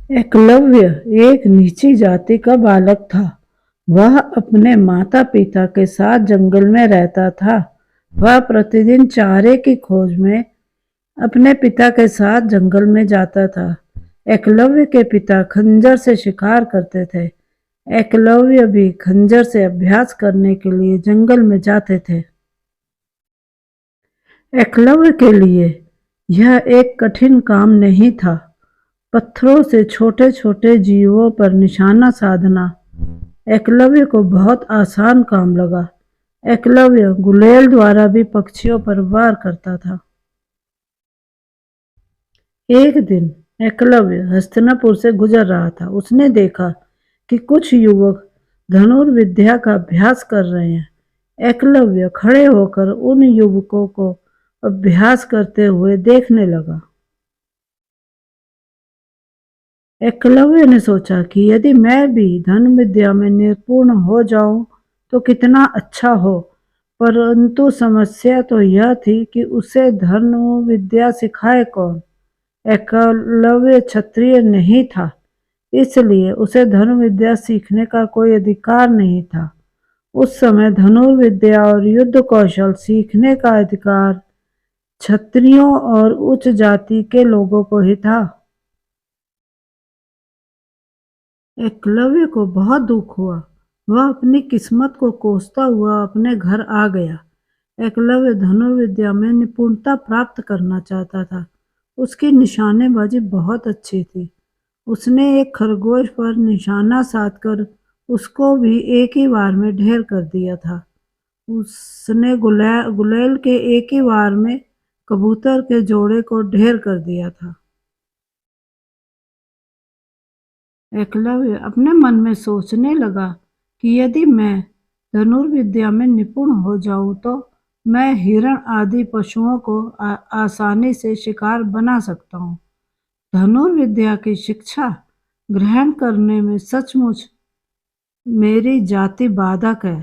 एकलव्य एक नीची जाति का बालक था। वह अपने माता पिता के साथ जंगल में रहता था। वह प्रतिदिन चारे की खोज में अपने पिता के साथ जंगल में जाता था। एकलव्य के पिता खंजर से शिकार करते थे। एकलव्य भी खंजर से अभ्यास करने के लिए जंगल में जाते थे। एकलव्य के लिए यह एक कठिन काम नहीं था। पत्थरों से छोटे छोटे जीवों पर निशाना साधना एकलव्य को बहुत आसान काम लगा। एकलव्य गुलेल द्वारा भी पक्षियों पर वार करता था। एक दिन एकलव्य हस्तिनापुर से गुजर रहा था। उसने देखा कि कुछ युवक धनुर्विद्या का अभ्यास कर रहे हैं। एकलव्य खड़े होकर उन युवकों को अभ्यास करते हुए देखने लगा। एकलव्य ने सोचा कि यदि मैं भी धनुर्विद्या में निपुण हो जाऊं तो कितना अच्छा हो, परंतु समस्या तो यह थी कि उसे धनुर्विद्या सिखाए कौन। एकलव्य क्षत्रिय नहीं था, इसलिए उसे धनुर्विद्या सीखने का कोई अधिकार नहीं था। उस समय धनुर्विद्या और युद्ध कौशल सीखने का अधिकार क्षत्रियों और उच्च जाति के लोगों को ही था। एकलव्य को बहुत दुख हुआ। वह अपनी किस्मत को कोसता हुआ अपने घर आ गया। एकलव्य धनुर्विद्या में निपुणता प्राप्त करना चाहता था। उसकी निशानेबाजी बहुत अच्छी थी। उसने एक खरगोश पर निशाना साधकर उसको भी एक ही वार में ढेर कर दिया था। उसने गुलेल के एक ही वार में कबूतर के जोड़े को ढेर कर दिया था। एकलव्य अपने मन में सोचने लगा कि यदि मैं धनुर्विद्या में निपुण हो जाऊं तो मैं हिरण आदि पशुओं को आसानी से शिकार बना सकता हूँ। धनुर्विद्या की शिक्षा ग्रहण करने में सचमुच मेरी जाति बाधक है।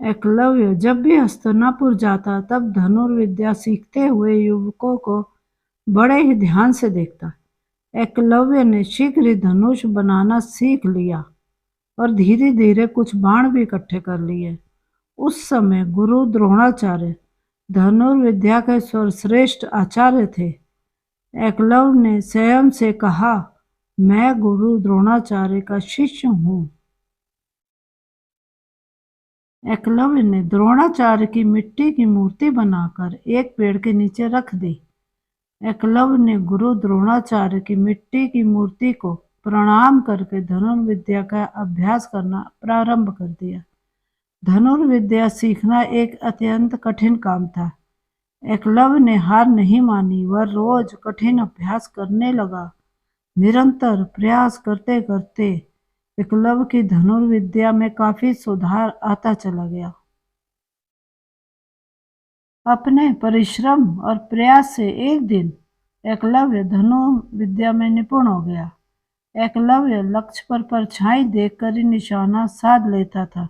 एकलव्य जब भी हस्तिनापुर जाता तब धनुर्विद्या सीखते हुए युवकों को बड़े ही ध्यान से देखता। एकलव्य ने शीघ्र ही धनुष बनाना सीख लिया और धीरे धीरे कुछ बाण भी इकट्ठे कर लिए। उस समय गुरु द्रोणाचार्य धनुर्विद्या के सर्वश्रेष्ठ आचार्य थे। एकलव्य ने स्वयं से कहा, मैं गुरु द्रोणाचार्य का शिष्य हूँ। एकलव्य ने द्रोणाचार्य की मिट्टी की मूर्ति बनाकर एक पेड़ के नीचे रख दी। एकलव्य ने गुरु द्रोणाचार्य की मिट्टी की मूर्ति को प्रणाम करके धनुर्विद्या का अभ्यास करना प्रारंभ कर दिया। धनुर्विद्या सीखना एक अत्यंत कठिन काम था। एकलव्य ने हार नहीं मानी। वह रोज कठिन अभ्यास करने लगा। निरंतर प्रयास करते करते एकलव्य की धनुर्विद्या में काफी सुधार आता चला गया। अपने परिश्रम और प्रयास से एक दिन एकलव्य धनुर्विद्या में निपुण हो गया। एकलव्य लक्ष्य पर परछाई देखकर ही निशाना साध लेता था।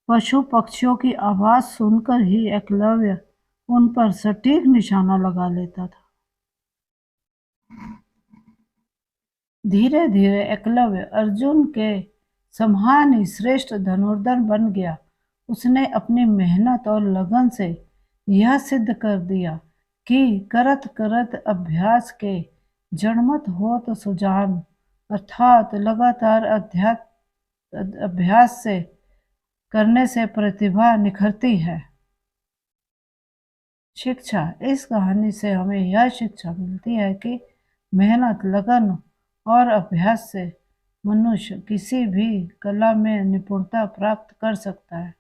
पशु पक्षियों की आवाज सुनकर ही एकलव्य उन पर सटीक निशाना लगा लेता था। धीरे धीरे एकलव्य अर्जुन के समान ही श्रेष्ठ धनुर्धर बन गया। उसने अपनी मेहनत और लगन से यह सिद्ध कर दिया कि करत करत अभ्यास के जड़मत हो तो सुजान, अर्थात लगातार अभ्यास से करने से प्रतिभा निखरती है। शिक्षा, इस कहानी से हमें यह शिक्षा मिलती है कि मेहनत, लगन और अभ्यास से मनुष्य किसी भी कला में निपुणता प्राप्त कर सकता है।